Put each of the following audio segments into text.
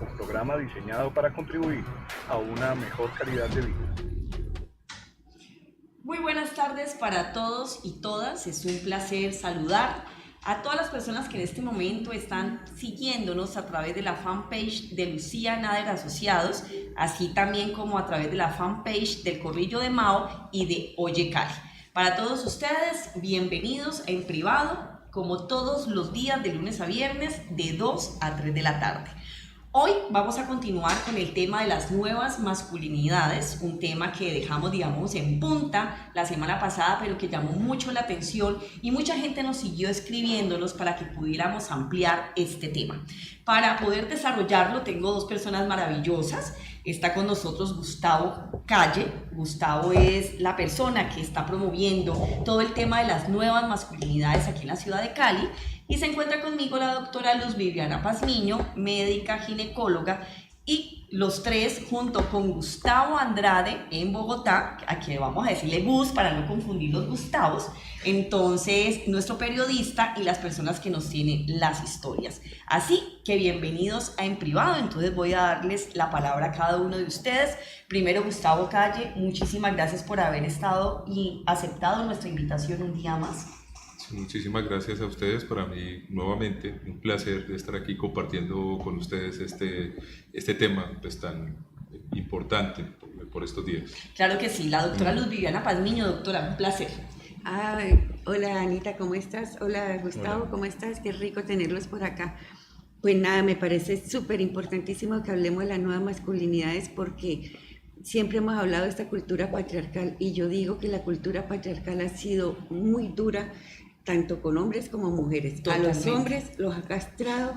un programa diseñado para contribuir a una mejor calidad de vida. Muy buenas tardes para todos y todas. Es un placer saludar a todas las personas que en este momento están siguiéndonos a través de la fanpage de Lucía Nader Asociados, así también como a través de la fanpage del Corrillo de Mao y de Oye Cali. Para todos ustedes, bienvenidos en privado, como todos los días de lunes a viernes, de 2 a 3 de la tarde. Hoy vamos a continuar con el tema de las nuevas masculinidades, un tema que dejamos, en punta la semana pasada, pero que llamó mucho la atención y mucha gente nos siguió escribiéndonos para que pudiéramos ampliar este tema. Para poder desarrollarlo, tengo dos personas maravillosas. Está con nosotros Gustavo Calle. Gustavo es la persona que está promoviendo todo el tema de las nuevas masculinidades aquí en la ciudad de Cali. Y se encuentra conmigo la doctora Luz Viviana Pazmiño, médica ginecóloga, y los tres junto con Gustavo Andrade en Bogotá, a quien vamos a decirle Gus para no confundir los Gustavos, entonces nuestro periodista y las personas que nos tienen las historias. Así que bienvenidos a En Privado. Entonces voy a darles la palabra a cada uno de ustedes. Primero, Gustavo Calle, muchísimas gracias por haber estado y aceptado nuestra invitación un día más. Muchísimas gracias a ustedes. Para mí, nuevamente, un placer estar aquí compartiendo con ustedes este tema pues, tan importante por estos días. Claro que sí, la doctora Luz Viviana Pazmiño. Doctora, un placer. Hola Anita, ¿cómo estás? Hola Gustavo, hola. ¿Cómo estás? Qué rico tenerlos por acá. Pues nada, me parece súper importantísimo que hablemos de las nuevas masculinidades porque siempre hemos hablado de esta cultura patriarcal y yo digo que la cultura patriarcal ha sido muy dura tanto con hombres como mujeres. Totalmente. A los hombres los ha castrado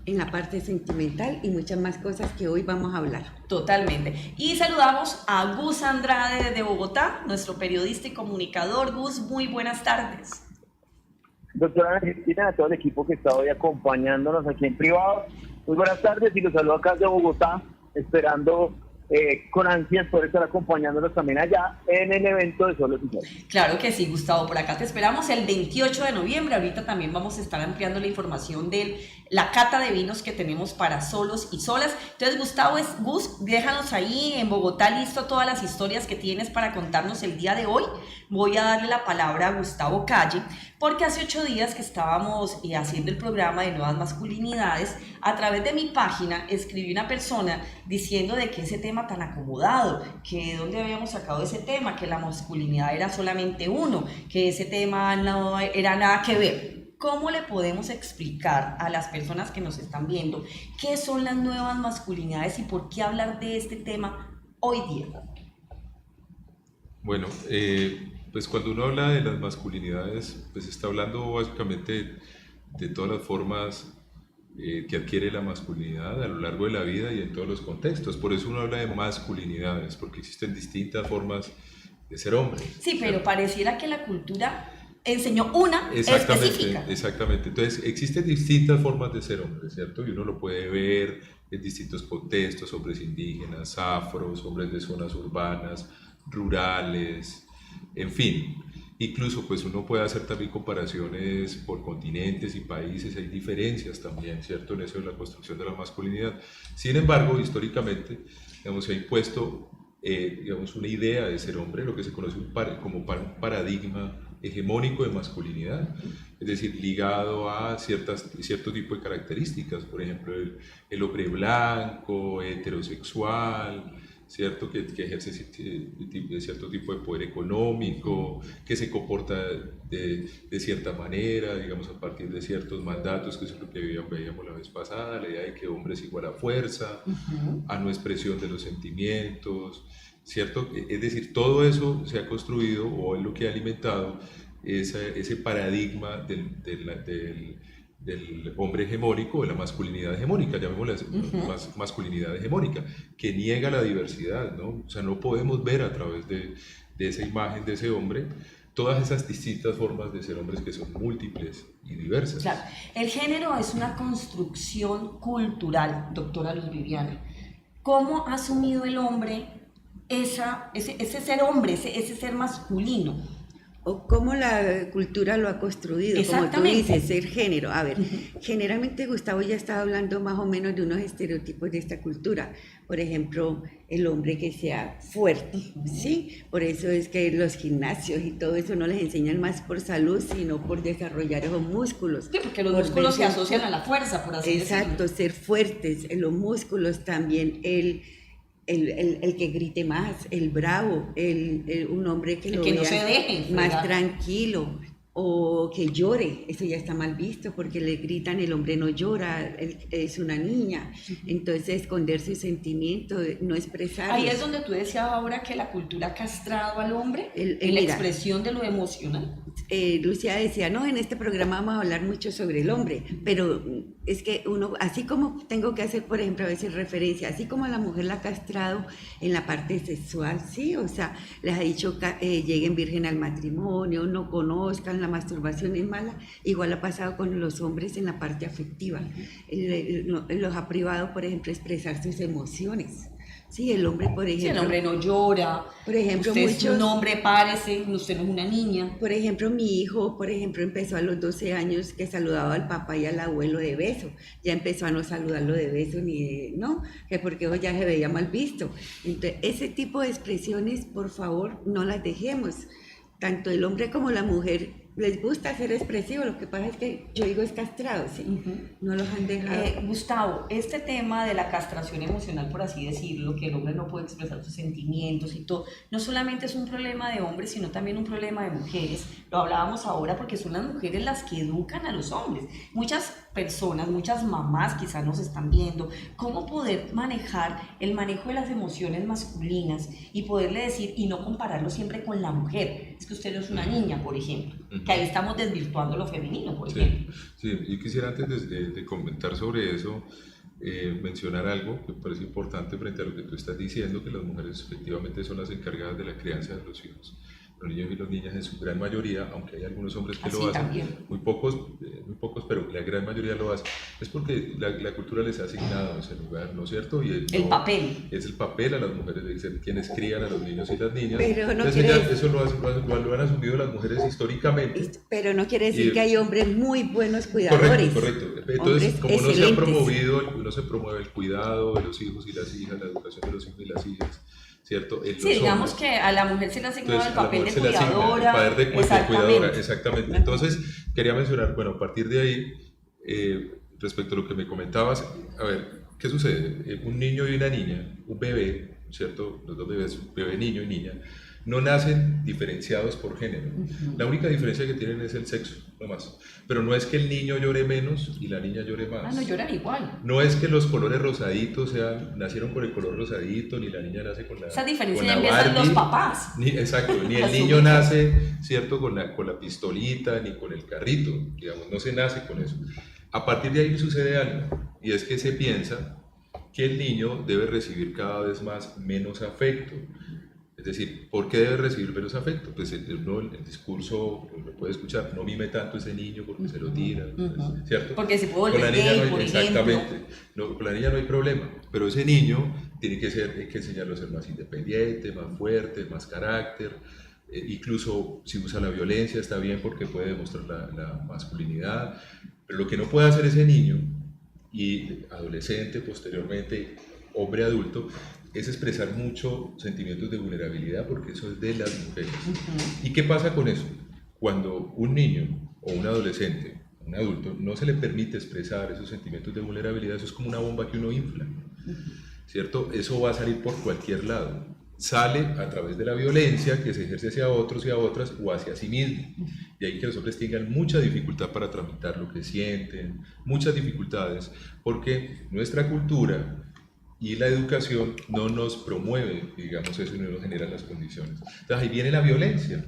en la parte sentimental y muchas más cosas que hoy vamos a hablar. Totalmente. Y saludamos a Gus Andrade desde Bogotá, nuestro periodista y comunicador. Gus, muy buenas tardes. Doctora Argentina, a todo el equipo que está hoy acompañándonos aquí en privado, muy buenas tardes y los saludo acá de Bogotá, esperando con ansias por estar acompañándonos también allá en el evento de Solos y Solas. Claro que sí, Gustavo, por acá te esperamos el 28 de noviembre. Ahorita también vamos a estar ampliando la información de la cata de vinos que tenemos para solos y solas. Entonces, Gus, déjanos ahí en Bogotá listo todas las historias que tienes para contarnos el día de hoy. Voy a darle la palabra a Gustavo Calle, porque hace 8 días que estábamos haciendo el programa de nuevas masculinidades, a través de mi página escribí una persona diciendo de que ese tema tan acomodado, que de dónde habíamos sacado ese tema, que la masculinidad era solamente uno, que ese tema no era nada que ver. ¿Cómo le podemos explicar a las personas que nos están viendo qué son las nuevas masculinidades y por qué hablar de este tema hoy día? Bueno, pues cuando uno habla de las masculinidades, pues está hablando básicamente de todas las formas que adquiere la masculinidad a lo largo de la vida y en todos los contextos. Por eso uno habla de masculinidades, porque existen distintas formas de ser hombre. Sí, pero pareciera que la cultura enseñó una específica. Exactamente. Entonces, existen distintas formas de ser hombre, ¿cierto? Y uno lo puede ver en distintos contextos: hombres indígenas, afros, hombres de zonas urbanas, rurales, en fin. Incluso pues uno puede hacer también comparaciones por continentes y países, hay diferencias también, ¿cierto? En eso de la construcción de la masculinidad. Sin embargo, históricamente, digamos, se ha impuesto una idea de ser hombre, lo que se conoce como un paradigma hegemónico de masculinidad, es decir, ligado a cierto tipo de características, por ejemplo, el hombre blanco, heterosexual, ¿cierto? Que ejerce cierto tipo de poder económico, que se comporta de cierta manera, digamos, a partir de ciertos mandatos, que es lo que veíamos la vez pasada, la idea de que hombre es igual a fuerza, a no expresión de los sentimientos, ¿cierto? Es decir, todo eso se ha construido o es lo que ha alimentado ese paradigma del hombre hegemónico, de la masculinidad hegemónica, llamémosla masculinidad hegemónica, que niega la diversidad, ¿no? O sea, no podemos ver a través de esa imagen de ese hombre todas esas distintas formas de ser hombres que son múltiples y diversas. Claro, el género es una construcción cultural, doctora Luz Viviana. ¿Cómo ha asumido el hombre ese ser hombre, ese ser masculino? o cómo la cultura lo ha construido, como tú Exactamente. dices, el género. A ver, generalmente Gustavo ya estaba hablando más o menos de unos estereotipos de esta cultura. Por ejemplo, el hombre que sea fuerte, ¿sí? Por eso es que los gimnasios y todo eso no les enseñan más por salud, sino por desarrollar esos músculos. Sí, porque los por músculos se verse asocian a la fuerza, por así decirlo. Exacto, ser fuertes, los músculos también, el que grite más, el bravo, un hombre que El lo que no vea se deje más fregar. tranquilo, o que llore, eso ya está mal visto porque le gritan el hombre no llora, es una niña, entonces esconder sus sentimientos, no expresarlos. Ahí es donde tú decías ahora que la cultura ha castrado al hombre en la mira, expresión de lo emocional. Lucía decía, no, en este programa vamos a hablar mucho sobre el hombre, pero es que uno, así como tengo que hacer, por ejemplo, a veces referencia, así como a la mujer la ha castrado en la parte sexual, sí, o sea, les ha dicho lleguen virgen al matrimonio, no conozcan, la masturbación es mala, igual ha pasado con los hombres en la parte afectiva, los ha privado, por ejemplo, expresar sus emociones. Sí, el hombre, por ejemplo. Si el hombre no llora, por ejemplo, usted es un hombre, párese, usted no es una niña. Por ejemplo, mi hijo, por ejemplo, empezó a los 12 años que saludaba al papá y al abuelo de beso. Ya empezó a no saludarlo de beso ni de, no, que porque eso ya se veía mal visto. Entonces, ese tipo de expresiones, por favor, no las dejemos. Tanto el hombre como la mujer les gusta ser expresivos, lo que pasa es que yo digo es castrado, ¿sí? No los han dejado. Gustavo, este tema de la castración emocional, por así decirlo, que el hombre no puede expresar sus sentimientos y todo, no solamente es un problema de hombres, sino también un problema de mujeres. Lo hablábamos ahora porque son las mujeres las que educan a los hombres. Muchas personas, muchas mamás quizás nos están viendo, cómo poder manejar el manejo de las emociones masculinas y poderle decir, y no compararlo siempre con la mujer. Es que usted no es una niña, por ejemplo. Que ahí estamos desvirtuando lo femenino, por ejemplo. Sí, yo quisiera antes de comentar sobre eso, mencionar algo que me parece importante frente a lo que tú estás diciendo, que las mujeres efectivamente son las encargadas de la crianza de los hijos. Los niños y las niñas en su gran mayoría, aunque hay algunos hombres que lo hacen, muy pocos, pero la gran mayoría lo hacen, es porque la cultura les ha asignado ese lugar, ¿no es cierto? Y el papel. Es el papel a las mujeres de ser quienes crían a los niños y las niñas. Pero no eso lo han asumido las mujeres históricamente. Pero no quiere decir que hay hombres muy buenos cuidadores. Correcto. Entonces, como no se ha promovido, no se promueve el cuidado de los hijos y las hijas, la educación de los hijos y las hijas, ¿cierto? Sí, digamos hombres. Que a la mujer se le ha asignado el papel de cuidadora. El papel de cuidadora, exactamente. Entonces, quería mencionar, bueno, a partir de ahí, respecto a lo que me comentabas, a ver, ¿qué sucede? Un niño y una niña, un bebé, ¿cierto? Los dos bebés, bebé, niño y niña, no nacen diferenciados por género. La única diferencia que tienen es el sexo, no más. Pero no es que el niño llore menos y la niña llore más. No lloran igual. No es que los colores rosaditos nacieron con el color rosadito, ni la niña nace con la Esa diferencia ya empiezan los papás. Exacto, ni el niño nace, ¿cierto? Con la pistolita, ni con el carrito, digamos, no se nace con eso. A partir de ahí sucede algo, y es que se piensa que el niño debe recibir cada vez menos afecto. Es decir, ¿por qué debe recibir menos afecto? Pues el discurso, lo puede escuchar, no mime tanto ese niño porque se lo tira, ¿cierto? Porque se puede volver gay, por exactamente. No, con la niña no hay problema, pero ese niño hay que enseñarlo a ser más independiente, más fuerte, más carácter. Incluso si usa la violencia está bien porque puede demostrar la masculinidad, pero lo que no puede hacer ese niño y adolescente, posteriormente hombre adulto, es expresar mucho sentimientos de vulnerabilidad porque eso es de las mujeres. ¿Y qué pasa con eso? Cuando un niño o un adolescente, un adulto, no se le permite expresar esos sentimientos de vulnerabilidad, eso es como una bomba que uno infla, ¿cierto? Eso va a salir por cualquier lado. Sale a través de la violencia que se ejerce hacia otros y a otras o hacia sí mismo. Y ahí que los hombres tengan mucha dificultad para tramitar lo que sienten, muchas dificultades, porque nuestra cultura y la educación no nos promueve, digamos, eso y no nos generan las condiciones. Entonces ahí viene la violencia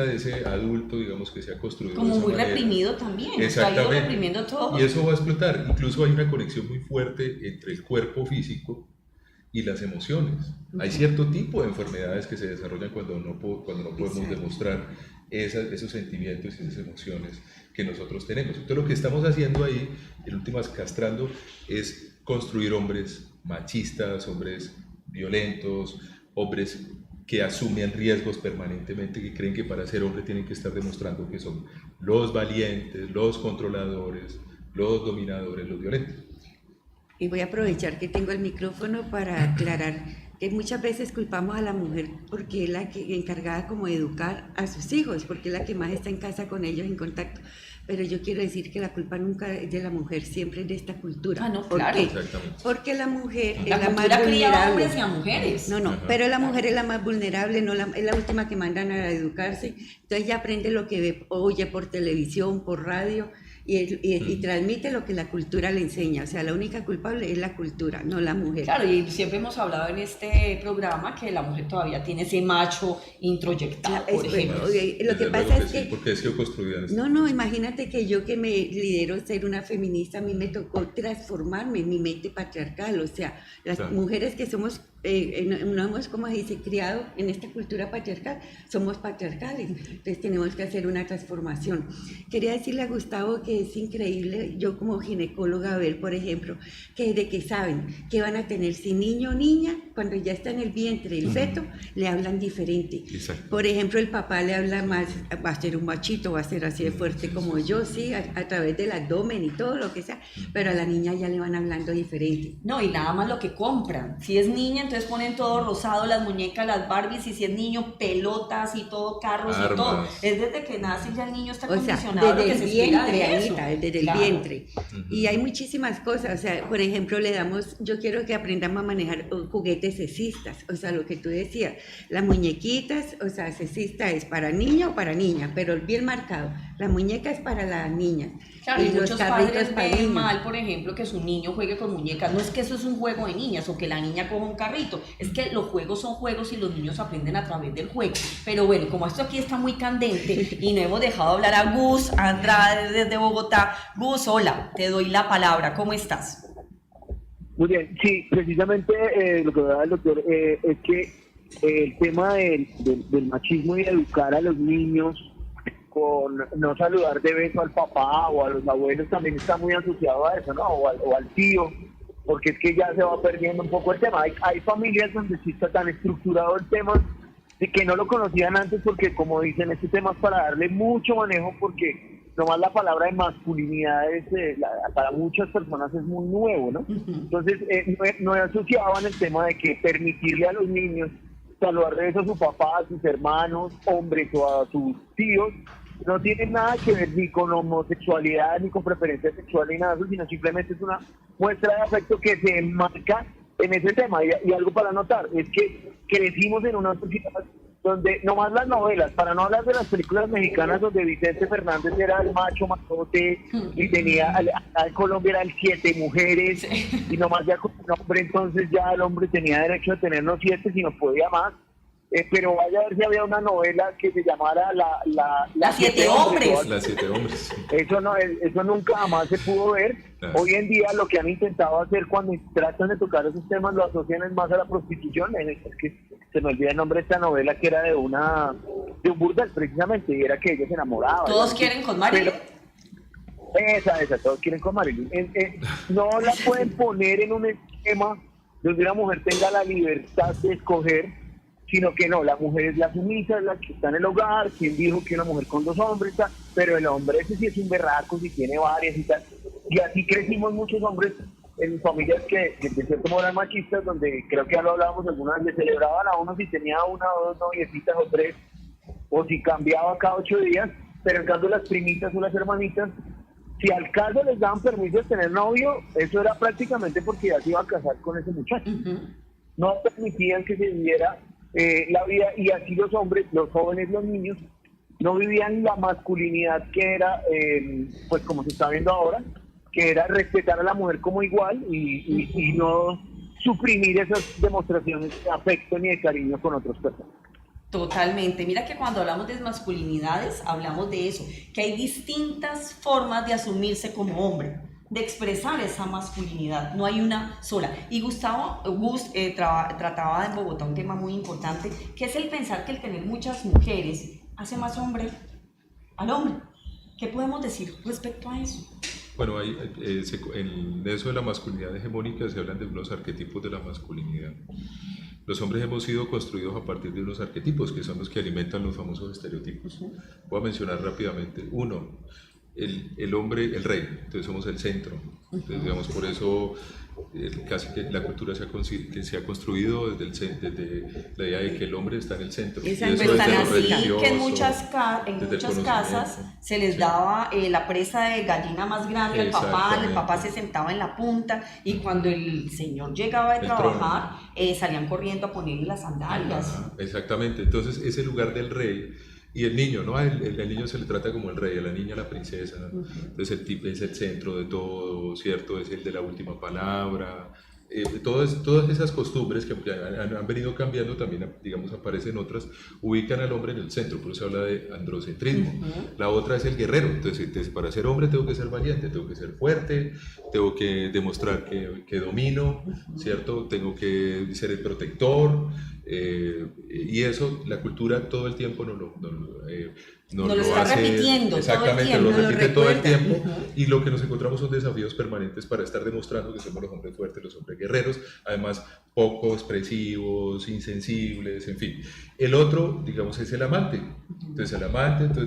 de ese adulto, digamos, que se ha construido como de esa muy manera. Reprimido también, Exactamente. está reprimiendo todo. Y eso va a explotar. Incluso hay una conexión muy fuerte entre el cuerpo físico y las emociones. Hay cierto tipo de enfermedades que se desarrollan cuando no podemos demostrar esos sentimientos y esas emociones que nosotros tenemos. Entonces lo que estamos haciendo ahí, en últimas castrando, es construir hombres machistas, hombres violentos, hombres que asumen riesgos permanentemente, que creen que para ser hombre tienen que estar demostrando que son los valientes, los controladores, los dominadores, los violentos. Y voy a aprovechar que tengo el micrófono para aclarar que muchas veces culpamos a la mujer porque es la que encargada como de educar a sus hijos, porque es la que más está en casa con ellos en contacto. Pero yo quiero decir que la culpa nunca es de la mujer, siempre es de esta cultura. Ah, no, ¿Por claro. qué? Exactamente. Porque la mujer es La la más cultura cría vulnerable. hombres y a mujeres. No, Ajá. pero la mujer es la más vulnerable, no es la última que mandan a educarse. Entonces ella aprende lo que ve, oye por televisión, por radio y transmite lo que la cultura le enseña. O sea, la única culpable es la cultura, no la mujer. Claro, y siempre hemos hablado en este programa que la mujer todavía tiene ese macho introyectado, por ejemplo. Oye, lo que Desde pasa luego es sí, que porque ha sido construida en no, imagínate que yo que me lidero ser una feminista, a mí me tocó transformarme en mi mente patriarcal, o sea, las Claro. mujeres que somos, no hemos, como se dice, criado en esta cultura patriarcal, somos patriarcales, entonces tenemos que hacer una transformación. Quería decirle a Gustavo que es increíble, yo como ginecóloga, ver, por ejemplo, que desde que saben que van a tener si niño o niña, cuando ya está en el vientre el feto, le hablan diferente. Exacto. Por ejemplo, el papá le habla más, va a ser un machito, va a ser así de fuerte como yo, sí, a través del abdomen y todo lo que sea, pero a la niña ya le van hablando diferente. No, y nada más lo que compran. Si es niña, entonces ponen todo rosado, las muñecas, las Barbies, y si es niño, pelotas y todo, carros y todo. Armas. Es desde que nace ya el niño está O sea, condicionado a lo desde que el se espera vientre, de eso. Anita, desde el Claro. vientre. Y hay muchísimas cosas, o sea, por ejemplo, le damos, yo quiero que aprendamos a manejar juguetes sexistas, o sea, lo que tú decías, las muñequitas, o sea, sexista es para niño o para niña, pero bien marcado, la muñeca es para las niñas. Claro, y los muchos carritos padres para ven niños. mal, por ejemplo, que su niño juegue con muñecas. No es que eso es un juego de niñas o que la niña coja un carrito, es que los juegos son juegos y los niños aprenden a través del juego. Pero bueno, como esto aquí está muy candente y no hemos dejado hablar a Gus Andrade desde Bogotá. Gus, hola, te doy la palabra, ¿cómo estás? Muy bien, sí, precisamente lo que hablaba el doctor es que el tema del machismo y educar a los niños con no saludar de beso al papá o a los abuelos también está muy asociado a eso, ¿no? O al tío, porque es que ya se va perdiendo un poco el tema. Hay familias donde sí está tan estructurado el tema de que no lo conocían antes porque, como dicen, este tema es para darle mucho manejo porque nomás la palabra de masculinidad para muchas personas es muy nuevo, ¿no? Entonces, no asociaban el tema de que permitirle a los niños saludar de eso a su papá, a sus hermanos, hombres o a sus tíos, no tiene nada que ver ni con homosexualidad, ni con preferencia sexual, ni nada de eso, sino simplemente es una muestra de afecto que se enmarca en ese tema. Y algo para notar, es que crecimos en una sociedad donde nomás las novelas, para no hablar de las películas mexicanas donde Vicente Fernández era el macho machote y tenía, acá en Colombia eran 7 mujeres y nomás ya con un hombre, entonces ya el hombre tenía derecho a tener no 7, sino podía más. Pero vaya a ver si había una novela que se llamara Las 7 hombres. Las 7 hombres. Eso nunca jamás se pudo ver. Claro. Hoy en día lo que han intentado hacer cuando tratan de tocar esos temas lo asocian es más a la prostitución. Es que se me olvida el nombre de esta novela que era de un burdel precisamente, y era que ella se enamoraba. ¿Todos quieren con Marilyn? Esa, todos quieren con Marilyn. No la pueden poner en un esquema donde una mujer tenga la libertad de escoger, sino que no, la mujer es la sumisa, es la que está en el hogar. Quien dijo que una mujer con 2 hombres, tal, pero el hombre ese sí es un berraco, si tiene varias y tal. Y así crecimos muchos hombres en familias que de cierto modo eran machistas, donde creo que ya lo hablábamos alguna vez, le celebraban a uno si tenía 1 o 2 noviecitas o 3, o si cambiaba cada 8 días, pero en cambio las primitas o las hermanitas, si al caso les daban permiso de tener novio, eso era prácticamente porque ya se iba a casar con ese muchacho. No permitían que se viviera la vida, y así los hombres, los jóvenes, los niños, no vivían la masculinidad que era, pues como se está viendo ahora, que era respetar a la mujer como igual y no suprimir esas demostraciones de afecto ni de cariño con otras personas. Totalmente. Mira que cuando hablamos de masculinidades, hablamos de eso, que hay distintas formas de asumirse como hombre, de expresar esa masculinidad, no hay una sola. Y Gus trataba en Bogotá un tema muy importante, que es el pensar que el tener muchas mujeres hace más hombre al hombre. ¿Qué podemos decir respecto a eso? Bueno, en eso de la masculinidad hegemónica se hablan de los arquetipos de la masculinidad. Los hombres hemos sido construidos a partir de unos arquetipos que son los que alimentan los famosos estereotipos. Voy a mencionar rápidamente. Uno, el hombre, el rey, entonces somos el centro. Entonces, digamos, por eso casi que la cultura que se ha construido desde la idea de que el hombre está en el centro. Es Y eso Pues tan desde lo así religioso, que en muchas desde el casas conocimiento. se les Sí. daba la presa de gallina más grande al papá, el papá se sentaba en la punta y cuando el señor llegaba de El trabajar salían corriendo a ponerle las sandalias. Ajá, exactamente, entonces ese lugar del rey y el niño, ¿no? El niño se le trata como el rey, a la niña la princesa, entonces el tipo es el centro de todo, ¿cierto? Es el de la última palabra. Todas esas costumbres que han venido cambiando también, digamos, aparecen otras, ubican al hombre en el centro, por eso se habla de androcentrismo. La otra es el guerrero, entonces para ser hombre tengo que ser valiente, tengo que ser fuerte, tengo que demostrar que domino, ¿cierto? Tengo que ser el protector, y eso la cultura todo el tiempo nos Nos lo está repitiendo exactamente, todo el tiempo. lo repite todo el recuerda. tiempo, y lo que nos encontramos son desafíos permanentes para estar demostrando que somos los hombres fuertes, los hombres guerreros, además poco expresivos, insensibles, en fin. El otro, digamos, es el amante. Entonces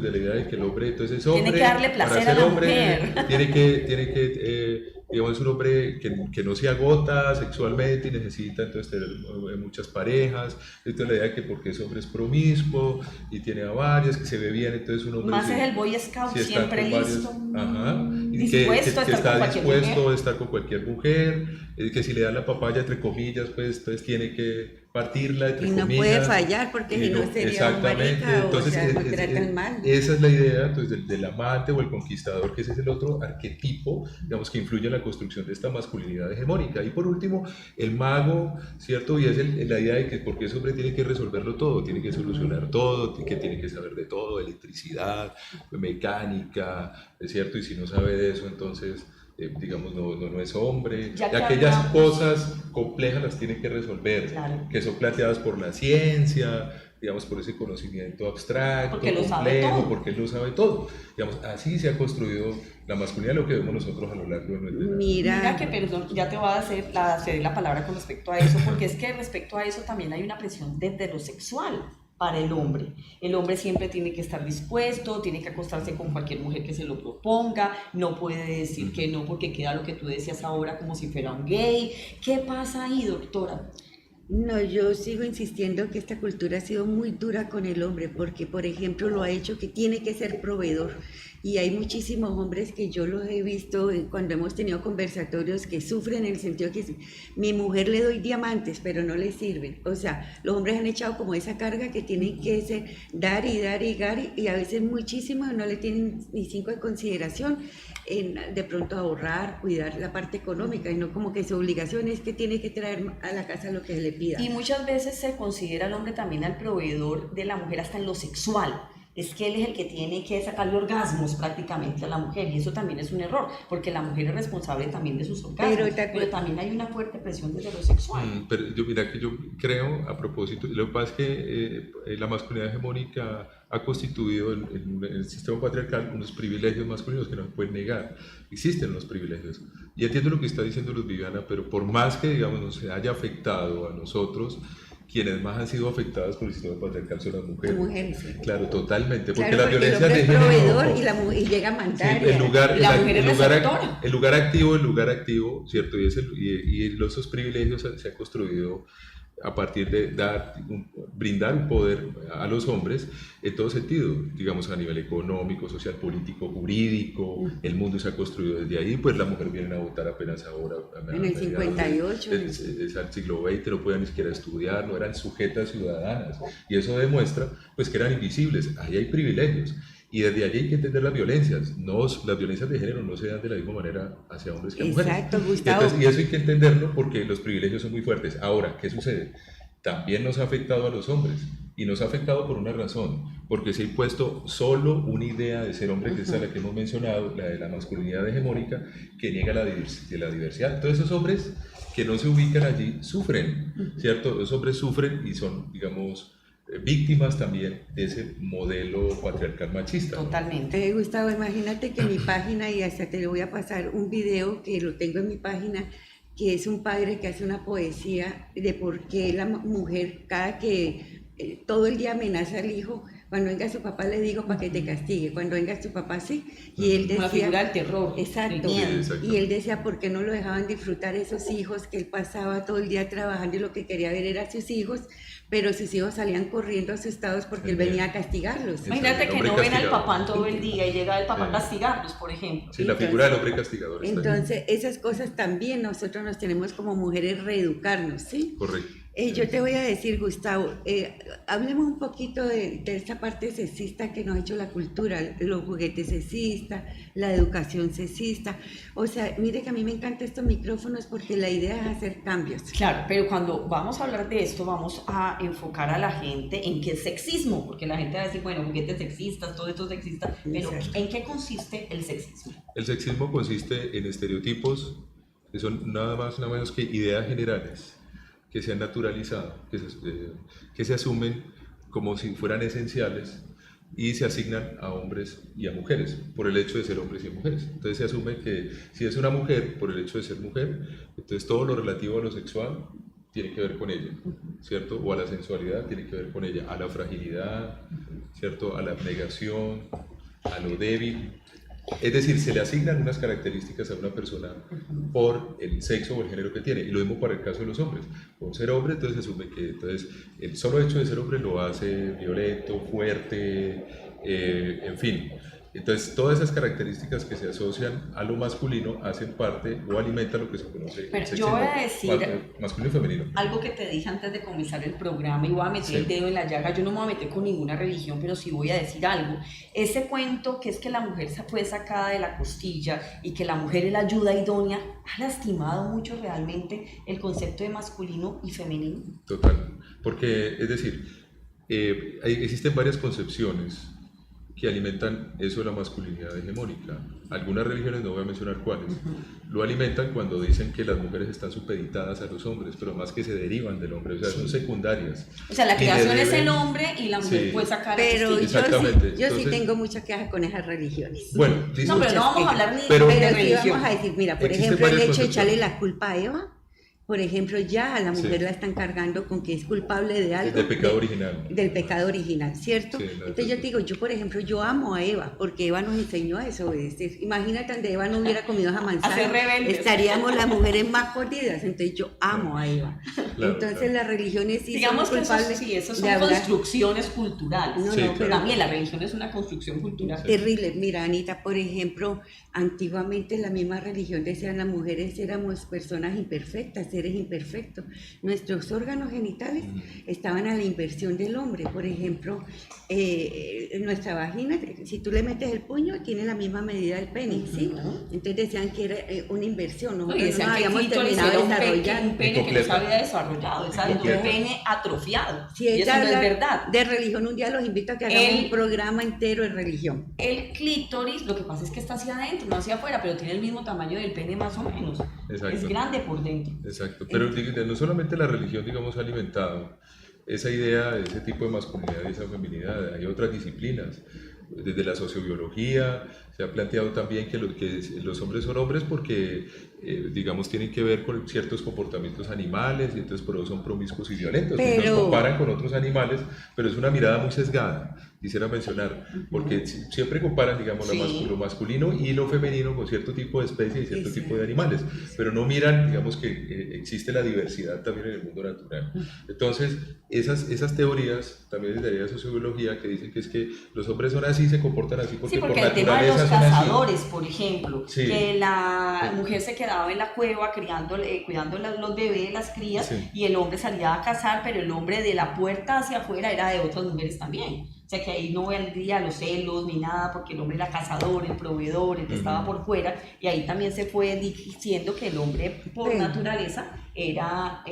de la idea de que el hombre entonces es hombre, Tiene que darle placer para ser a la hombre, mujer. tiene que digamos, es un hombre que no se agota sexualmente y necesita entonces tener muchas parejas. Entonces la idea de que porque ese hombre es promiscuo y tiene a varias, que se ve bien, entonces un hombre... Más es el Boy Scout, si está siempre con varios, listo, ajá, y dispuesto a que estar con está cualquier dispuesto mujer. a estar con cualquier mujer, que si le dan la papaya, entre comillas, pues entonces tiene que partirla, entre Y no comillas. puede fallar porque si no sería un exactamente, marica, entonces o sea, lo tratan mal. esa es la idea entonces, del amante o el conquistador, que ese es el otro arquetipo, digamos, que influye en la construcción de esta masculinidad hegemónica. Y por último, el mago, ¿cierto? Y es la idea de que porque ese hombre tiene que resolverlo todo, tiene que solucionar todo, que tiene que saber de todo, electricidad, mecánica, ¿cierto? Y si no sabe de eso, entonces... digamos, no es hombre, Ya y que aquellas hablamos- cosas complejas las tiene que resolver, Claro. que son planteadas por la ciencia, digamos, por ese conocimiento abstracto, Porque lo sabe complejo, todo. porque él lo sabe todo. Digamos, así se ha construido la masculinidad, lo que vemos nosotros a lo largo de nuestra vida. Mira que, perdón, ya te voy a ceder la palabra con respecto a eso, porque es que respecto a eso también hay una presión desde lo sexual para el hombre. El hombre siempre tiene que estar dispuesto, tiene que acostarse con cualquier mujer que se lo proponga, no puede decir que no porque queda lo que tú decías ahora como si fuera un gay. ¿Qué pasa ahí, doctora? No, yo sigo insistiendo que esta cultura ha sido muy dura con el hombre porque, por ejemplo, lo ha hecho que tiene que ser proveedor. Y hay muchísimos hombres que yo los he visto cuando hemos tenido conversatorios que sufren en el sentido que mi mujer le doy diamantes, pero no le sirven. O sea, los hombres han echado como esa carga que tienen que ser dar y dar y dar y a veces muchísimo no le tienen ni 5 de consideración en de pronto ahorrar, cuidar la parte económica y no como que su obligación es que tiene que traer a la casa lo que se le pida. Y muchas veces se considera al hombre también al proveedor de la mujer hasta en lo sexual. Es que él es el que tiene que sacarle orgasmos prácticamente a la mujer y eso también es un error, porque la mujer es responsable también de sus orgasmos, pero también hay una fuerte presión desde lo sexual. Pero mira que yo creo, a propósito, lo que pasa es que la masculinidad hegemónica ha constituido en el sistema patriarcal unos privilegios masculinos que no se pueden negar. Existen los privilegios. Y entiendo lo que está diciendo Luz Viviana, pero por más que, digamos, nos haya afectado a nosotros, quienes más han sido afectadas por el sistema patriarcal son las mujeres. Las mujeres, sí. Claro, totalmente, porque Claro, la porque violencia el hombre de es género... proveedor y llega a mandar. Sí, el lugar, la mujer es receptora. el lugar activo, ¿cierto? Y esos privilegios se han construido a partir de brindar un poder a los hombres en todo sentido, digamos a nivel económico, social, político, jurídico, el mundo se ha construido desde ahí, pues la mujer viene a votar apenas ahora. En el 58. Es al siglo XX, no podían ni siquiera estudiar, no eran sujetas ciudadanas, y eso demuestra pues que eran invisibles, ahí hay privilegios. Y desde allí hay que entender las violencias. Las violencias de género no se dan de la misma manera hacia hombres que a mujeres. Exacto, Gustavo. Entonces, y eso hay que entenderlo porque los privilegios son muy fuertes. Ahora, ¿qué sucede? También nos ha afectado a los hombres. Y nos ha afectado por una razón. Porque se ha impuesto solo una idea de ser hombre, que es la que hemos mencionado, la de la masculinidad hegemónica, que niega la diversidad. Entonces esos hombres que no se ubican allí sufren, ¿cierto? Los hombres sufren y son, digamos, víctimas también de ese modelo patriarcal machista. Totalmente. Gustavo, imagínate que en mi página, y hasta te le voy a pasar un video que lo tengo en mi página, que es un padre que hace una poesía de por qué la mujer, cada que todo el día amenaza al hijo, cuando venga su papá le digo para que te castigue, cuando venga su papá sí, y él decía... Una figura del terror, exacto, del miedo. exacto. y él decía por qué no lo dejaban disfrutar esos hijos, que él pasaba todo el día trabajando y lo que quería ver era a sus hijos, pero sus hijos salían corriendo asustados porque él venía a castigarlos. Imagínate que El hombre no ven al castigador. papá todo el día y llega el papá a Sí. castigarlos, por ejemplo. Sí, la figura del hombre castigador está ahí. Entonces, esas cosas también nosotros nos tenemos como mujeres reeducarnos, ¿sí? Correcto. Yo te voy a decir, Gustavo, hablemos un poquito de esta parte sexista que nos ha hecho la cultura, los juguetes sexistas, la educación sexista. O sea, mire que a mí me encantan estos micrófonos porque la idea es hacer cambios. Claro, pero cuando vamos a hablar de esto, vamos a enfocar a la gente en qué es sexismo, porque la gente va a decir, bueno, juguetes sexistas, todo esto es sexista, pero Exacto. ¿en qué consiste el sexismo? El sexismo consiste en estereotipos que son nada más nada menos que ideas generales que se han naturalizado, que se asumen como si fueran esenciales y se asignan a hombres y a mujeres por el hecho de ser hombres y mujeres. Entonces se asume que si es una mujer por el hecho de ser mujer, entonces todo lo relativo a lo sexual tiene que ver con ella, ¿cierto? O a la sensualidad tiene que ver con ella, a la fragilidad, ¿cierto? A la abnegación, a lo débil. Es decir, se le asignan unas características a una persona por el sexo o el género que tiene. Y lo mismo para el caso de los hombres. Por ser hombre, entonces se asume que entonces, el solo hecho de ser hombre lo hace violento, fuerte, en fin. Entonces, todas esas características que se asocian a lo masculino hacen parte o alimentan lo que se conoce Pero el yo voy a sexismo decir masculino y femenino. algo que te dije antes de comenzar el programa y voy a meter Sí. el dedo en la llaga. Yo no me voy a meter con ninguna religión, pero sí voy a decir algo. Ese cuento que es que la mujer fue sacada de la costilla y que la mujer es la ayuda idónea, ha lastimado mucho realmente el concepto de masculino y femenino. Total, porque es decir, existen varias concepciones que alimentan eso de la masculinidad hegemónica. Algunas religiones, no voy a mencionar cuáles, lo alimentan cuando dicen que las mujeres están supeditadas a los hombres, pero más que se derivan del hombre, o sea, son secundarias. O sea, la Y le creación es deben- el hombre y la mujer Sí. puede sacar Pero a yo, Exactamente. sí Entonces- tengo mucha queja con esas religiones. Bueno, listo. No, pero no vamos a hablar ni Pero- de Pero sí religión. vamos a decir, mira, por Existen ejemplo, el varias hecho de echarle concepciones. la culpa a Eva, por ejemplo, ya a la mujer Sí. la están cargando con que es culpable de algo. Del pecado original. Del pecado original, ¿cierto? Sí, Entonces yo te digo, yo por ejemplo, yo amo a Eva, porque Eva nos enseñó a desobedecer. Imagínate donde Eva no hubiera comido esa A ser manzana, rebeldes. estaríamos las mujeres más jodidas. Entonces yo amo a Eva. Claro, Entonces claro. las religiones sí Digamos son que eso, culpables sí, eso de son hablar. construcciones culturales. No, Sí, no, claro. pero También la religión es una construcción cultural. Sí. terrible. Mira, Anita, por ejemplo, antiguamente la misma religión decía las mujeres éramos personas imperfectas, seres imperfectos. Nuestros órganos genitales estaban a la inversión del hombre. Por ejemplo, nuestra vagina, si tú le metes el puño, tiene la misma medida del pene, ¿sí? Entonces decían que era una inversión. No, y Nosotros decían no que el habíamos clítoris terminado era de un desarrollar. pene que no se Incompleto. había desarrollado, exacto, un Incompleto. pene atrofiado. Si Y eso ella no es habla verdad. de religión, un día los invito a que hagamos El- un programa entero de religión. El clítoris, lo que pasa es que está hacia adentro, no hacia afuera, pero tiene el mismo tamaño del pene más o menos. Exacto. Es grande por dentro. Exacto, pero no solamente la religión, digamos, ha alimentado esa idea de ese tipo de masculinidad y esa feminidad, hay otras disciplinas. Desde la sociobiología se ha planteado también que los hombres son hombres porque, digamos, tienen que ver con ciertos comportamientos animales y entonces por eso son promiscuos y violentos. Y Pero- nos comparan con otros animales, pero es una mirada muy sesgada, quisiera mencionar, porque siempre comparan, digamos, Sí. lo masculino y lo femenino con cierto tipo de especies y cierto Exacto. tipo de animales, pero no miran, digamos, que existe la diversidad también en el mundo natural. Entonces, esas teorías, también desde la sociobiología, que dicen que es que los hombres son así, se comportan así porque, Sí, porque por el tema de los naturaleza son así. cazadores, por ejemplo, Sí. que la Sí. mujer se quedaba en la cueva cuidando los bebés, las crías, Sí. y el hombre salía a cazar, pero el hombre de la puerta hacia afuera era de otras mujeres también. O sea que ahí no vendría los celos ni nada, porque el hombre era cazador, el proveedor, el que estaba por fuera, y ahí también se fue diciendo que el hombre por Pero- naturaleza era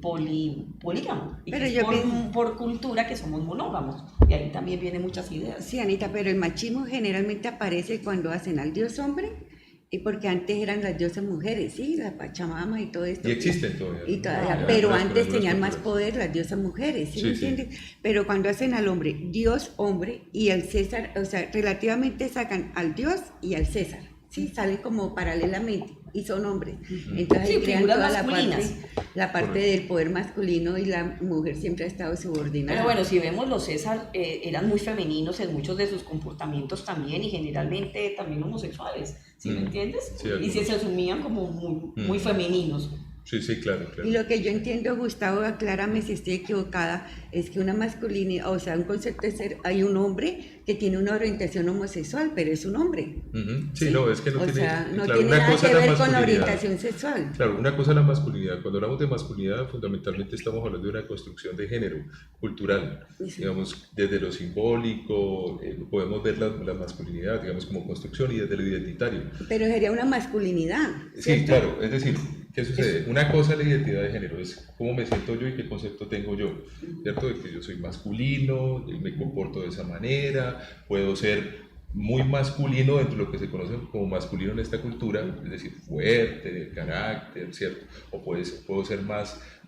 polígamo, y Pero que es yo pienso- por cultura que somos monógamos, y ahí también vienen muchas ideas. Sí, Anita, pero el machismo generalmente aparece cuando hacen al dios hombre, y porque antes eran las diosas mujeres, sí, la Pachamama y todo esto. Y existen todavía. Y todavía, ¿no? pero Algunas- antes algunas tenían más culturas. poder las diosas mujeres, ¿sí, Sí, me sí. entiendes? Pero cuando hacen al hombre dios hombre y al César, o sea, relativamente sacan al dios y al César, ¿sí? Salen como paralelamente. y son hombres. Entonces Sí, ahí crean figuras toda masculinas. la parte del poder masculino y la mujer siempre ha estado subordinada. Pero bueno, si vemos los César, eran muy femeninos en muchos de sus comportamientos también y generalmente también homosexuales, ¿sí me entiendes? Sí, y se asumían como muy femeninos. Sí, sí, claro, claro. Y lo que yo entiendo, Gustavo, aclárame si estoy equivocada, es que una masculinidad, o sea, un concepto de ser, hay un hombre que tiene una orientación homosexual, pero es un hombre. Sí, no, es que no O tiene, sea, no claro, tiene una nada cosa que es la ver con la masculinidad. orientación sexual. Claro, una cosa es la masculinidad. Cuando hablamos de masculinidad, fundamentalmente estamos hablando de una construcción de género cultural. Sí. Digamos, desde lo simbólico, podemos ver la masculinidad, digamos, como construcción y desde lo identitario. Pero sería una masculinidad. Sí, ¿cierto? claro, es decir, ¿qué sucede? Una cosa es la identidad de género, es cómo me siento yo y qué concepto tengo yo, ¿cierto? De que yo soy masculino, me comporto de esa manera, puedo ser muy masculino dentro de lo que se conoce como masculino en esta cultura, es decir, fuerte, de carácter, ¿cierto? O puedo ser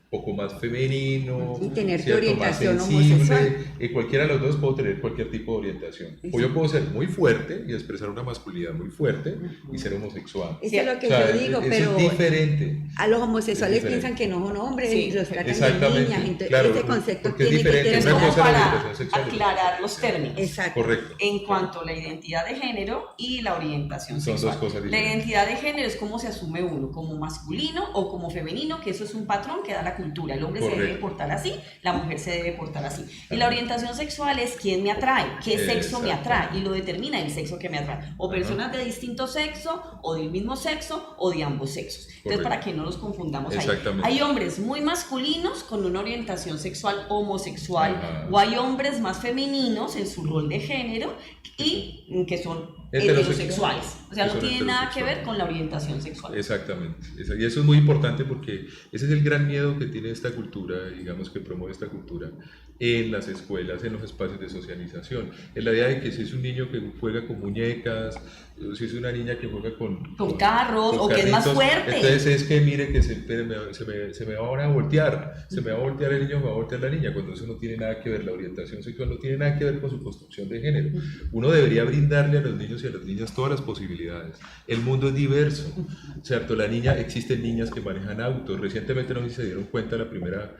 poco más femenino, Y tener tu ¿cierto? orientación más sensible, homosexual. cualquiera de los dos puedo tener cualquier tipo de orientación. O yo puedo ser muy fuerte y expresar una masculinidad muy fuerte y ser homosexual. Eso es lo que O sea, yo digo, eso pero es diferente. a los homosexuales Es diferente. piensan que no son hombres Sí, y los tratan de exactamente, niñas. Entonces, claro, ese concepto porque es tiene que diferente, tener Es una como cosa es la para orientación sexual. aclarar los términos. Exacto. Correcto. En cuanto a la identidad de género y la orientación Son sexual. dos cosas La diferentes. identidad de género es cómo se asume uno, como masculino o como femenino, que eso es un patrón que da la cultura. El hombre se debe Correcto. portar así, la mujer se debe portar así. Y la orientación sexual es quién me atrae, qué sexo me Exacto. atrae, y lo determina el sexo que me atrae. O personas de distinto sexo, o del mismo sexo, o de ambos sexos. Entonces, Correcto. para que no nos confundamos ahí. Exactamente. Hay hombres muy masculinos con una orientación sexual homosexual, Ajá. o hay hombres más femeninos en su rol de género y que son Heterosexuales. heterosexuales. O sea, Que no son tiene nada que ver heterosexuales. con la orientación sexual. Exactamente. Y eso es muy importante porque ese es el gran miedo que tiene esta cultura, digamos, que promueve esta cultura en las escuelas, en los espacios de socialización. En la idea de que si es un niño que juega con muñecas, o si es una niña que juega Con carros, con o que es más carritos, fuerte. entonces es que mire que se me va ahora a voltear, se me va a voltear el niño, me va a voltear la niña, cuando eso no tiene nada que ver, la orientación sexual no tiene nada que ver con su construcción de género. Uno debería brindarle a los niños y a las niñas todas las posibilidades. El mundo es diverso, ¿cierto? Existen niñas que manejan autos. Recientemente no sé si se dieron cuenta, la primera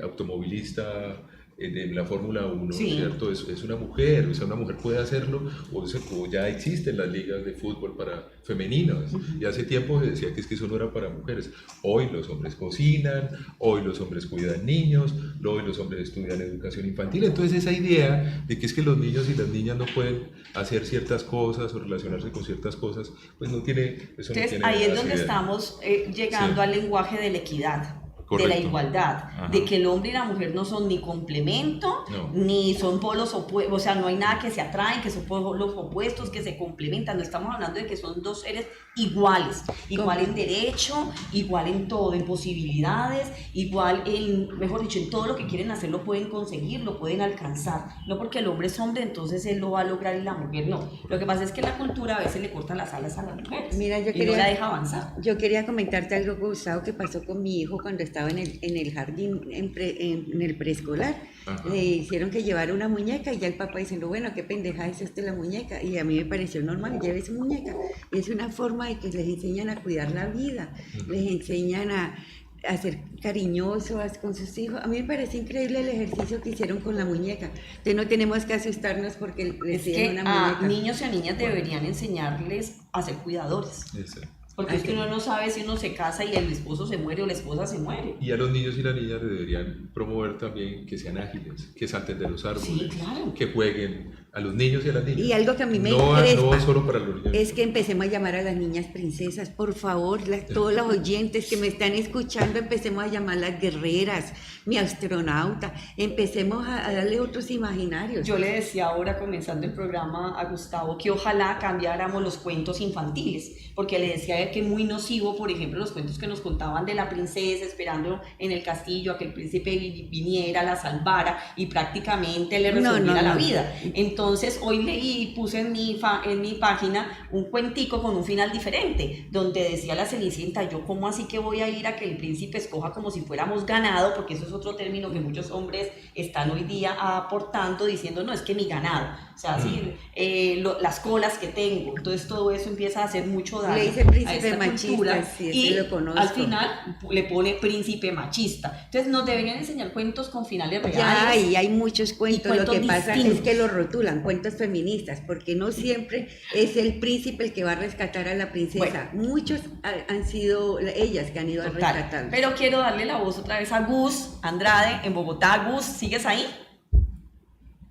automovilista de la Fórmula 1, Sí. ¿cierto? Es una mujer, o sea, una mujer puede hacerlo, o ya existen las ligas de fútbol para femeninos, y hace tiempo se decía que es que eso no era para mujeres. Hoy los hombres cocinan, hoy los hombres cuidan niños, hoy los hombres estudian educación infantil, entonces esa idea de que es que los niños y las niñas no pueden hacer ciertas cosas o relacionarse con ciertas cosas, pues no tiene, eso no Entonces, tiene ahí es nada donde de- estamos llegando Sí. al lenguaje de la equidad. De la Correcto. igualdad, Ajá. de que el hombre y la mujer no son ni complemento, No. ni son polos opuestos, o sea, no hay nada que se atraen, que son polos opuestos, que se complementan, no estamos hablando de que son dos seres iguales, igual en derecho, igual en todo, en posibilidades, igual en, mejor dicho, en todo lo que quieren hacer lo pueden conseguir, lo pueden alcanzar, no porque el hombre es hombre, entonces él lo va a lograr y la mujer no. Lo que pasa es que la cultura a veces le corta las alas a las mujeres Mira, yo y no la deja avanzar. Yo quería comentarte algo, Gustavo, que pasó con mi hijo cuando estaba en el jardín, en el preescolar. Ajá. Le hicieron que llevara una muñeca y ya el papá diciendo, bueno, qué pendeja es la muñeca. Y a mí me pareció normal, lleve su muñeca. Es una forma de que les enseñan a cuidar la vida, les enseñan a ser cariñosos con sus hijos. A mí me parece increíble el ejercicio que hicieron con la muñeca. Entonces no tenemos que asustarnos porque les Es dieron que una a muñeca. niños y a niñas deberían enseñarles a ser cuidadores. Ese. Porque es que uno no sabe si uno se casa y el esposo se muere o la esposa se muere. Y a los niños y las niñas le deberían promover también que sean ágiles, que salten de los árboles, Sí, claro. que jueguen a los niños y a las niñas. Y algo que a mí me no, crespa no solo para los niños. es que empecemos a llamar a las niñas princesas, por favor, todos los oyentes que me están escuchando, empecemos a llamarlas guerreras, mi astronauta, empecemos a darle otros imaginarios. Yo le decía ahora, comenzando el programa, a Gustavo que ojalá cambiáramos los cuentos infantiles, porque le decía que es muy nocivo, por ejemplo, los cuentos que nos contaban de la princesa esperando en el castillo a que el príncipe viniera, la salvara y prácticamente le No, resolviera no, la no. vida. Entonces, Entonces hoy leí y puse en mi página un cuentico con un final diferente, donde decía la Cenicienta, yo cómo así que voy a ir a que el príncipe escoja como si fuéramos ganado, porque eso es otro término que muchos hombres están hoy día aportando, diciendo, no, es que mi ganado, o sea, sí, las colas que tengo, entonces todo eso empieza a hacer mucho daño. Le dice a príncipe esta machista, cultura, sí, y lo conozco. al final le pone príncipe machista. Entonces nos deberían enseñar cuentos con finales reales. Ya hay muchos cuentos, lo que pasa distintos. es que los rotulan, cuentos feministas, porque no siempre es el príncipe el que va a rescatar a la princesa. Bueno. Muchos han sido ellas que han ido a rescatarlo. Pero quiero darle la voz otra vez a Gus Andrade en Bogotá. Gus, ¿sigues ahí?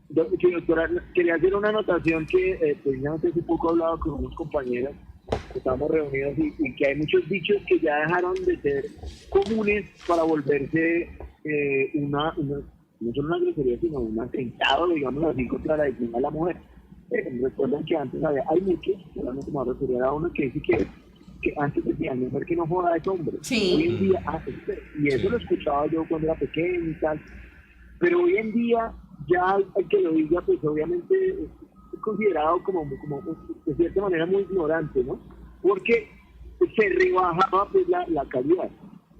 Doctora, quería hacer una anotación que precisamente hace poco he hablado con unos compañeros que estamos reunidos y que hay muchos dichos que ya dejaron de ser comunes para volverse no solo una grosería, sino un atentado, digamos así, contra la dignidad de la mujer. Recuerden que antes hay muchos, solamente me voy a referir a uno que dice que antes decían, mujer que no joda es hombre. Sí. Hoy en día, y eso lo escuchaba yo cuando era pequeño y tal, pero hoy en día ya el que lo diga, pues obviamente es considerado como de cierta manera muy ignorante, ¿no? Porque se rebajaba pues la calidad.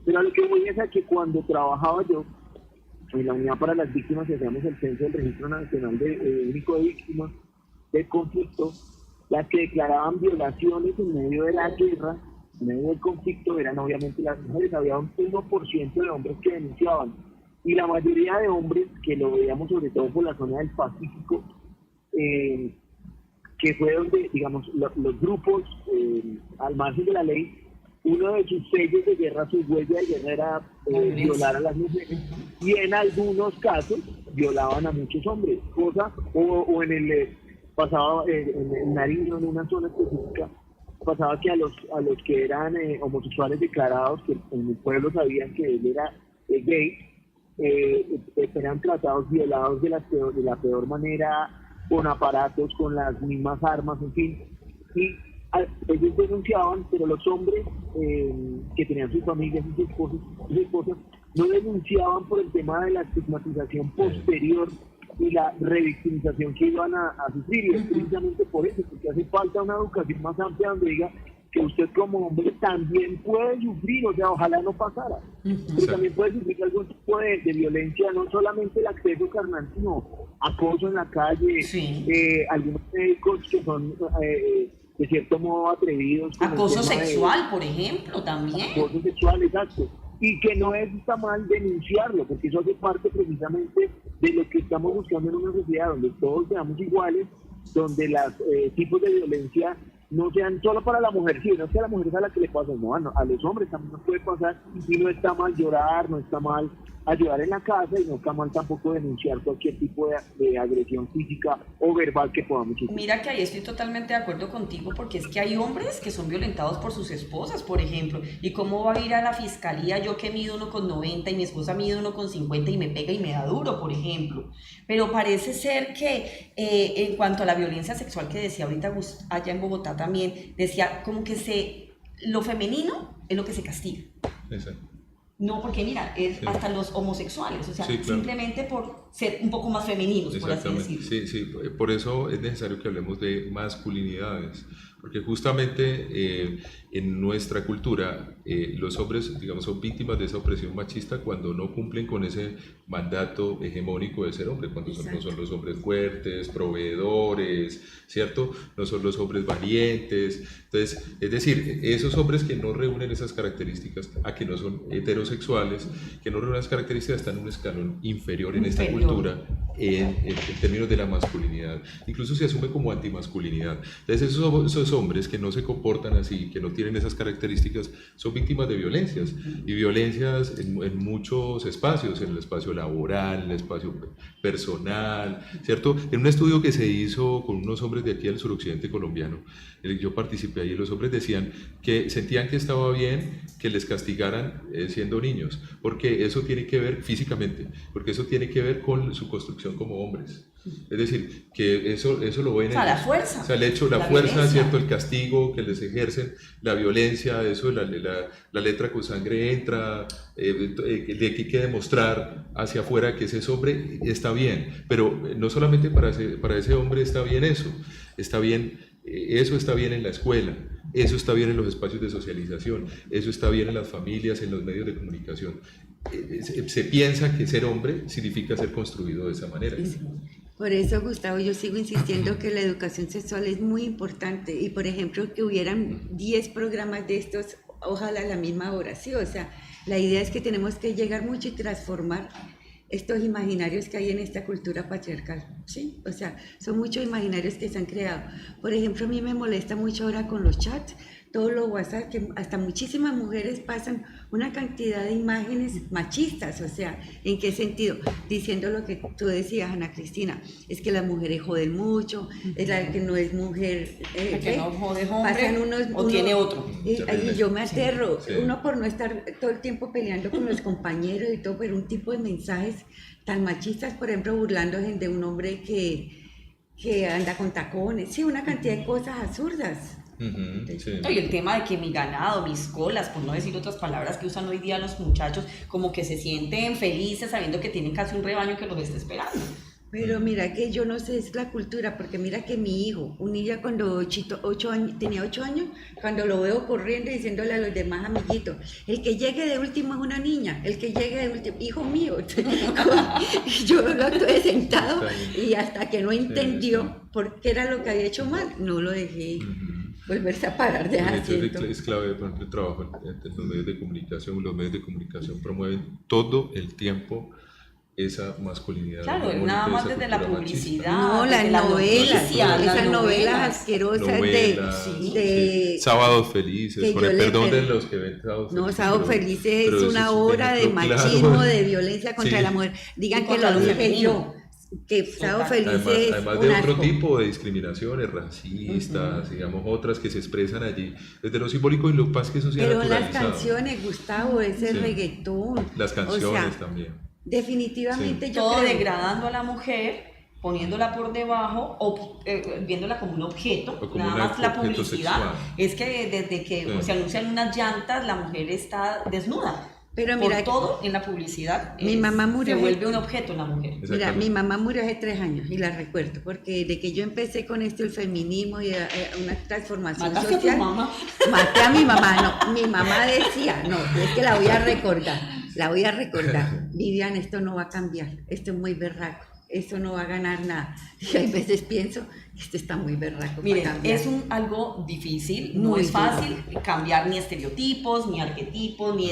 Pero a lo que voy es a que cuando trabajaba yo en la Unidad para las Víctimas y hacíamos el censo del Registro Nacional Único de Víctimas del Conflicto, las que declaraban violaciones en medio de la guerra, en medio del conflicto, eran obviamente las mujeres. Había un 1% de hombres que denunciaban. Y la mayoría de hombres, que lo veíamos sobre todo por la zona del Pacífico, que fue donde, digamos, los grupos, al margen de la ley, uno de sus sellos de guerra, su huella de guerra era violar a las mujeres, y en algunos casos violaban a muchos hombres, o en el pasaba en Nariño, en una zona específica, pasaba que a los que eran homosexuales declarados, que en el pueblo sabían que él era gay, eran tratados, violados de la peor manera, con aparatos, con las mismas armas, en fin. Y ellos denunciaban, pero los hombres que tenían sus familias y sus esposas no denunciaban por el tema de la estigmatización posterior y la revictimización que iban a sufrir. Y es precisamente por eso, porque hace falta una educación más amplia donde diga que usted como hombre también puede sufrir, o sea, ojalá no pasara, pero también puede sufrir algún tipo de violencia, no solamente el acceso carnal, sino acoso en la calle, sí. Algunos médicos que son de cierto modo atrevidos. Acoso sexual, por ejemplo, también. Acoso sexual, exacto. Y que no está mal denunciarlo, porque eso hace parte precisamente de lo que estamos buscando en una sociedad donde todos seamos iguales, donde los tipos de violencia no sean solo para la mujer, sí, no es que a la mujer es a la que le pasa, no, a los hombres también nos puede pasar, y no está mal llorar, no está mal ayudar en la casa, y no está mal tampoco denunciar cualquier tipo de agresión física o verbal que podamos sufrir. Mira que ahí estoy totalmente de acuerdo contigo, porque es que hay hombres que son violentados por sus esposas, por ejemplo, y cómo va a ir a la fiscalía yo que mido 1,90 y mi esposa mide 1,50 y me pega y me da duro, por ejemplo. Pero parece ser que en cuanto a la violencia sexual que decía ahorita allá en Bogotá también, decía como que lo femenino es lo que se castiga. Exacto. No, porque mira, es hasta los homosexuales, o sea, sí, claro, simplemente por ser un poco más femeninos, por así decirlo. Sí, por eso es necesario que hablemos de masculinidades, porque justamente en nuestra cultura los hombres, digamos, son víctimas de esa opresión machista cuando no cumplen con ese mandato hegemónico de ser hombre, cuando no son los hombres fuertes, proveedores, ¿cierto? No son los hombres valientes. Entonces, es decir, esos hombres que no reúnen esas características, a que no son heterosexuales, que no reúnen esas características, están en un escalón inferior en esta cultura en términos de la masculinidad. Incluso se asume como antimasculinidad. Entonces, esos hombres que no se comportan así, que no tienen esas características, son víctimas de violencias, y violencias en muchos espacios, en el espacio laboral, en el espacio personal, ¿cierto? En un estudio que se hizo con unos hombres de aquí del suroccidente colombiano, yo participé ahí, los hombres decían que sentían que estaba bien que les castigaran siendo niños, porque eso tiene que ver físicamente, porque eso tiene que ver con su construcción como hombres. Es decir, que eso lo ven O sea, la fuerza. O sea, el hecho, la fuerza, violencia. ¿cierto? El castigo que les ejercen, la violencia, eso, la letra con sangre entra, de que hay que demostrar hacia afuera que ese hombre está bien, pero no solamente para ese hombre está bien eso, está bien, eso está bien en la escuela, eso está bien en los espacios de socialización, eso está bien en las familias, en los medios de comunicación. Se piensa que ser hombre significa ser construido de esa manera. Por eso, Gustavo, yo sigo insistiendo que la educación sexual es muy importante y, por ejemplo, que hubieran 10 programas de estos, ojalá a la misma hora, ¿sí? O sea, la idea es que tenemos que llegar mucho y transformar estos imaginarios que hay en esta cultura patriarcal, ¿sí? O sea, son muchos imaginarios que se han creado. Por ejemplo, a mí me molesta mucho ahora con los chats, todos los WhatsApp, que hasta muchísimas mujeres pasan una cantidad de imágenes machistas, o sea, ¿en qué sentido? Diciendo lo que tú decías, Ana Cristina, es que las mujeres joden mucho, es la que no es mujer, Que no jode hombre pasan o tiene otro. Y yo me aterro, Sí. uno por no estar todo el tiempo peleando con los compañeros y todo, pero un tipo de mensajes tan machistas, por ejemplo, burlándose de un hombre que anda con tacones, sí, una cantidad de cosas absurdas. Sí. No, y el tema de que mi ganado, mis colas, por no decir otras palabras que usan hoy día los muchachos, como que se sienten felices sabiendo que tienen casi un rebaño que los está esperando. Pero mira que yo no sé, es la cultura, porque mira que mi hijo, un niño cuando tenía 8 años, cuando lo veo corriendo y diciéndole a los demás amiguitos, el que llegue de último es una niña, el que llegue de último, hijo mío. Yo lo tuve sentado y hasta que no entendió por qué era lo que había hecho mal, no lo dejé volverse a parar de asiento. Es clave, por ejemplo, el trabajo en los medios de comunicación. Los medios de comunicación promueven todo el tiempo esa masculinidad. Claro, nada más desde la publicidad. No, desde las novelas, noticias, las esas novelas asquerosas Novelas, de Sábados Felices, que con yo el le perdón per- de los que ven Sábados No, Felices. Sábado Felices es pero una eso un obra de ejemplo claro. machismo, de violencia contra Sí. la mujer. Digan Y que contra lo lo dije femenino. yo, que Sábado Felices Además es de un otro asco. tipo de discriminaciones racistas, digamos, otras que se expresan allí, desde lo simbólico y lo que pasa es que eso se ha Pero las naturalizado. canciones, Gustavo, ese Sí. reggaetón. Las canciones o sea, también. definitivamente yo Todo creo. degradando a la mujer, poniéndola por debajo o viéndola como un objeto, O como nada un más la objeto publicidad. sexual. Es que desde que Sí. se anuncian unas llantas, la mujer está desnuda. Pero Por mira, todo en la publicidad mi mamá murió se de- vuelve un objeto la mujer. Mira, Exactamente. mi mamá murió hace 3 años y la recuerdo, porque de que yo empecé con esto, el feminismo y una transformación Mataste a tu social, mamá. maté a mi mamá, no, mi mamá decía, no, es que la voy a recordar, Vivian, esto no va a cambiar, esto es muy berraco, esto no va a ganar nada, y a veces pienso, esto está muy berraco Miren, para cambiar. es algo difícil, no Muy es fácil cambiar ni estereotipos, ni arquetipos, ni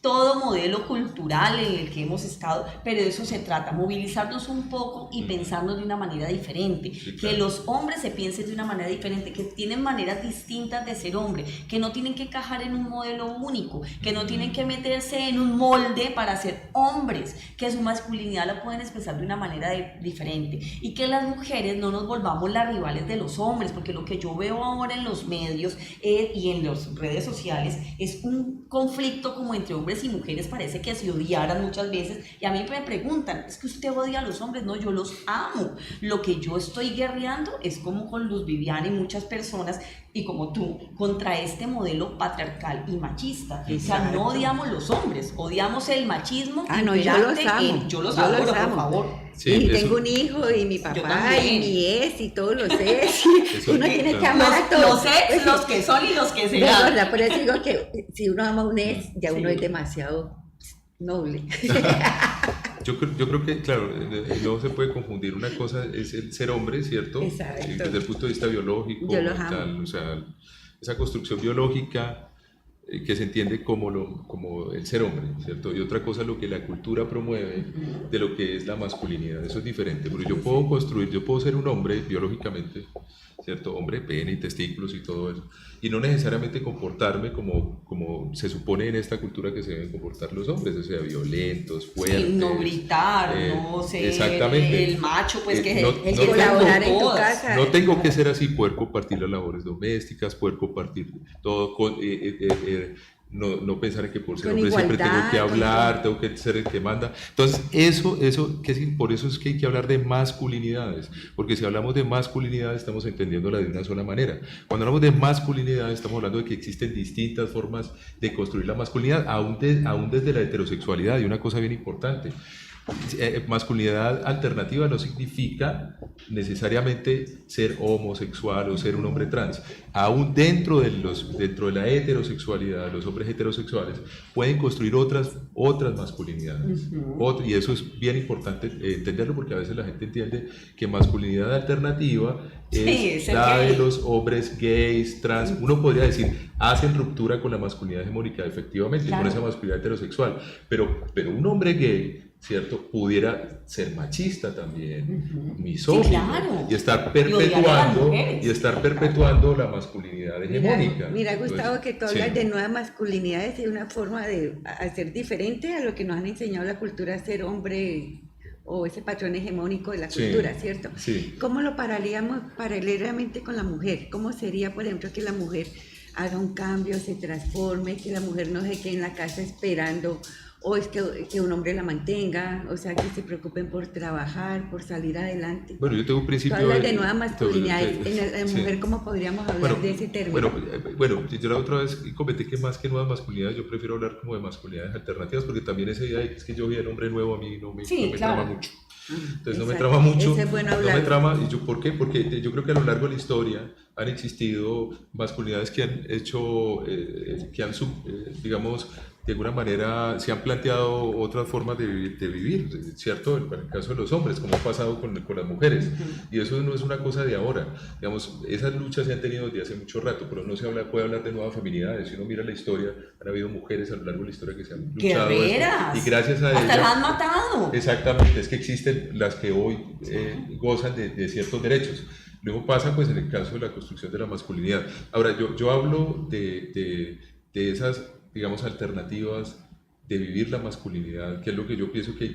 todo modelo cultural en el que hemos estado, pero de eso se trata, movilizarnos un poco y pensarnos de una manera diferente, Sí, que claro. los hombres se piensen de una manera diferente, que tienen maneras distintas de ser hombre, que no tienen que encajar en un modelo único, que no tienen que meterse en un molde para ser hombres, que su masculinidad la pueden expresar de una manera diferente y que las mujeres no nos volvamos las rivales de los hombres, porque lo que yo veo ahora en los medios y en las redes sociales es un conflicto como entre hombres y mujeres, parece que se odiaran muchas veces, y a mí me preguntan, es que usted odia a los hombres. No, yo los amo. Lo que yo estoy guerreando es como con Luz Viviana y muchas personas, y como tú, contra este modelo patriarcal y machista. O sea, Exacto. no odiamos los hombres, odiamos el machismo. Ah, no, yo los imperante amo. yo los Yo adoro, los por amo. favor. Sí, y eso- tengo un hijo y mi papá también. y mi ex y todos los ex. Eso- Uno tiene que claro. amar a todos. Los que son y los que De serán. verdad, por eso digo que si uno ama a un ex, ya uno Sí. es demasiado noble. Yo creo que, claro, no se puede confundir. Una cosa es el ser hombre, ¿cierto? Exacto. Desde el punto de vista biológico, Yo los y amo. tal, o sea, esa construcción biológica que se entiende como el ser hombre, ¿cierto? Y otra cosa es lo que la cultura promueve de lo que es la masculinidad. Eso es diferente, porque yo puedo ser un hombre biológicamente, ¿cierto? Hombre, pene y testículos y todo eso, y no necesariamente comportarme como se supone en esta cultura que se deben comportar los hombres, o sea, violentos, fuertes. Sí, no gritar, eh, no ser exactamente. el macho, pues que No- el no que colaborar en tu todas. casa. No tengo que ser así, puerco partir las labores domésticas, puerco partir todo, no pensar en que por ser Con hombre siempre tengo igualdad, que con hablar, tengo que ser el que manda. Entonces, por eso es que hay que hablar de masculinidades, porque si hablamos de masculinidades estamos entendiéndola de una sola manera. Cuando hablamos de masculinidad estamos hablando de que existen distintas formas de construir la masculinidad, aún desde la heterosexualidad, y una cosa bien importante. Masculinidad alternativa no significa necesariamente ser homosexual o ser un hombre trans. Aún dentro de la heterosexualidad, los hombres heterosexuales pueden construir otras masculinidades. Y eso es bien importante entenderlo, porque a veces la gente entiende que masculinidad alternativa es la de los hombres gays, trans. Uno podría decir, hacen ruptura con la masculinidad hegemónica, efectivamente, con esa masculinidad heterosexual, pero un hombre gay, ¿cierto?, pudiera ser machista también, misógino, y estar perpetuando la masculinidad hegemónica. Mira, Gustavo, Entonces, que tú hablas de nuevas masculinidades y una forma de hacer diferente a lo que nos han enseñado la cultura a ser hombre o ese patrón hegemónico de la cultura, ¿cierto? Sí. ¿Cómo lo pararíamos paralelamente con la mujer? ¿Cómo sería, por ejemplo, que la mujer haga un cambio, se transforme, que la mujer no se quede en la casa esperando, o es que un hombre la mantenga, o sea, que se preocupen por trabajar, por salir adelante? Bueno, yo tengo un principio... Tú hablas de nuevas masculinidades. En la mujer, sí. ¿cómo podríamos hablar de ese término? Bueno, yo la otra vez comenté que más que nuevas masculinidades, yo prefiero hablar como de masculinidades alternativas, porque también esa idea de que es que yo vi el hombre nuevo a mí no me trama mucho. Entonces no me trama mucho, Eso es bueno hablar. no me trama. ¿Y yo por qué? Porque yo creo que a lo largo de la historia han existido masculinidades que han hecho, digamos, de alguna manera se han planteado otras formas de vivir, ¿cierto? En el caso de los hombres, como ha pasado con las mujeres. Y eso no es una cosa de ahora. Digamos, esas luchas se han tenido desde hace mucho rato, pero no puede hablar de nuevas feminidades. Si uno mira la historia, han habido mujeres a lo largo de la historia que se han luchado. ¡Guerreras! Y gracias a ¡hasta ellas... las han matado! Exactamente, es que existen las que hoy gozan de ciertos derechos. Lo mismo pasa pues en el caso de la construcción de la masculinidad. Ahora, yo hablo de esas, digamos, alternativas de vivir la masculinidad, que es lo que yo pienso que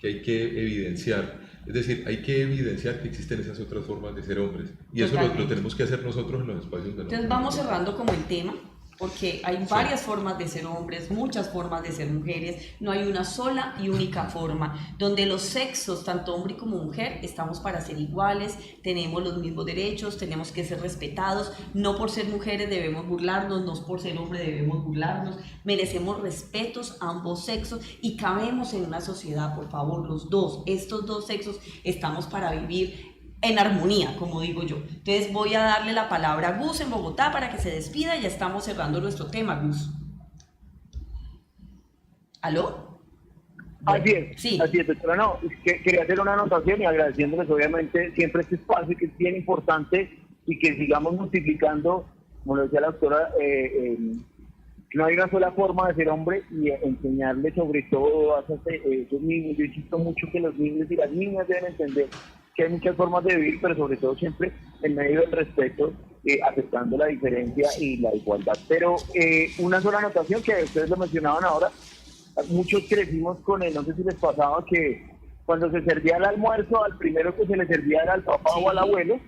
hay que evidenciar. Es decir, hay que evidenciar que existen esas otras formas de ser hombres. Y eso lo tenemos que hacer nosotros en los espacios de Entonces vamos cerrando como el tema, porque hay varias formas de ser hombres, muchas formas de ser mujeres, no hay una sola y única forma, donde los sexos, tanto hombre como mujer, estamos para ser iguales, tenemos los mismos derechos, tenemos que ser respetados, no por ser mujeres debemos burlarnos, no por ser hombre debemos burlarnos, merecemos respetos a ambos sexos y cabemos en una sociedad, por favor, estos dos sexos estamos para vivir en armonía, como digo yo. Entonces voy a darle la palabra a Gus en Bogotá para que se despida. Ya estamos cerrando nuestro tema, Gus. ¿Aló? Así es, sí. Así es, doctora. No, quería hacer una anotación y agradeciéndoles obviamente siempre este espacio que es bien importante y que sigamos multiplicando, como lo decía la doctora, no hay una sola forma de ser hombre y enseñarles sobre todo a esos niños. Yo insisto mucho que los niños y las niñas deben entender que hay muchas formas de vivir, pero sobre todo siempre en medio del respeto, aceptando la diferencia y la igualdad. Pero una sola anotación que ustedes lo mencionaban ahora, muchos crecimos con él, no sé si les pasaba que cuando se servía el almuerzo, al primero que se le servía era al papá o al abuelo,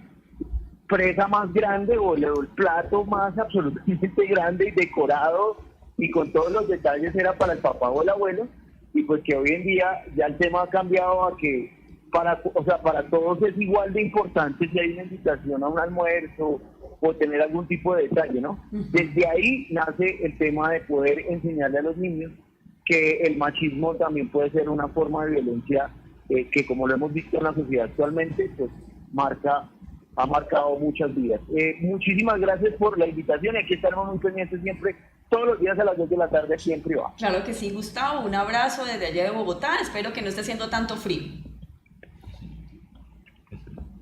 presa más grande o el plato más absolutamente grande y decorado y con todos los detalles era para el papá o el abuelo, y pues que hoy en día ya el tema ha cambiado a que para todos es igual de importante si hay una invitación a un almuerzo o tener algún tipo de detalle, ¿no? Desde ahí nace el tema de poder enseñarle a los niños que el machismo también puede ser una forma de violencia que, como lo hemos visto en la sociedad actualmente, pues ha marcado muchas vidas. Muchísimas gracias por la invitación y aquí estaremos muy pendientes siempre, todos los días a las 2 de la tarde aquí en privado. Claro que sí, Gustavo, un abrazo desde allá de Bogotá, espero que no esté haciendo tanto frío.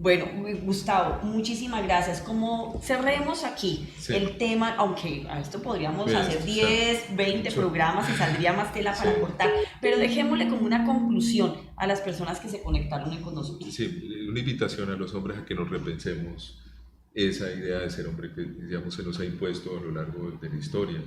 Bueno, Gustavo, muchísimas gracias. Como cerremos aquí el tema, aunque a esto podríamos hacer 10, 20 programas y saldría más tela para cortar, pero dejémosle como una conclusión a las personas que se conectaron hoy con nosotros. Sí, una invitación a los hombres a que nos repensemos esa idea de ser hombre que, digamos, se nos ha impuesto a lo largo de la historia.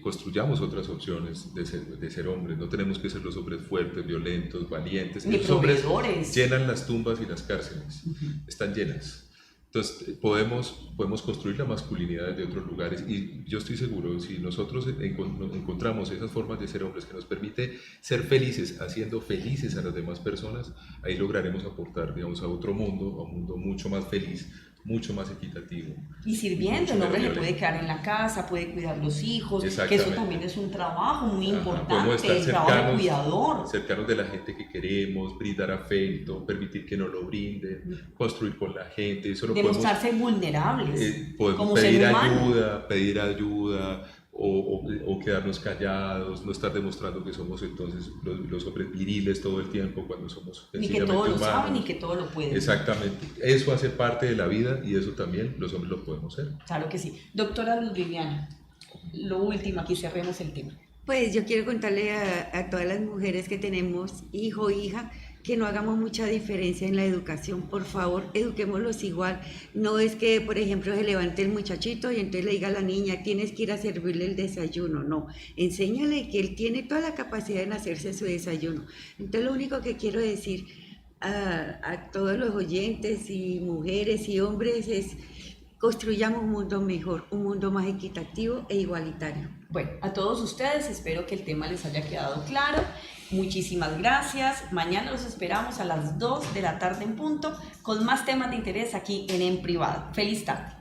Construyamos otras opciones de ser hombres. No tenemos que ser los hombres fuertes, violentos, valientes. Ni los hombres proveedores. llenan las tumbas y las cárceles, están llenas. Entonces podemos construir la masculinidad desde otros lugares y yo estoy seguro, si nosotros encontramos esas formas de ser hombres que nos permite ser felices, haciendo felices a las demás personas, ahí lograremos aportar, digamos, a otro mundo, a un mundo mucho más feliz, mucho más equitativo. Y sirviendo, el hombre se puede quedar en la casa, puede cuidar los hijos, que eso también es un trabajo muy importante, el trabajo de cuidador. Cercanos de la gente que queremos, brindar afecto, permitir que nos lo brinden, construir con la gente, eso lo demostrarse vulnerables, podemos como pedir ser humano. pedir ayuda, o quedarnos callados, no estar demostrando que somos entonces los hombres viriles todo el tiempo cuando somos ni que todo lo saben, ni que todo lo pueden. Exactamente, eso hace parte de la vida y eso también los hombres lo podemos hacer. Claro que sí. Doctora Luz Viviana, lo último, aquí cerremos el tema. Pues yo quiero contarle a todas las mujeres que tenemos hijo o hija que no hagamos mucha diferencia en la educación. Por favor, eduquémoslos igual. No es que, por ejemplo, se levante el muchachito y entonces le diga a la niña, tienes que ir a servirle el desayuno. No, enséñale que él tiene toda la capacidad en hacerse su desayuno. Entonces lo único que quiero decir a todos los oyentes y mujeres y hombres es: construyamos un mundo mejor, un mundo más equitativo e igualitario. Bueno, a todos ustedes espero que el tema les haya quedado claro. Muchísimas gracias. Mañana los esperamos a las 2 de la tarde en punto con más temas de interés aquí en Privado. Feliz tarde.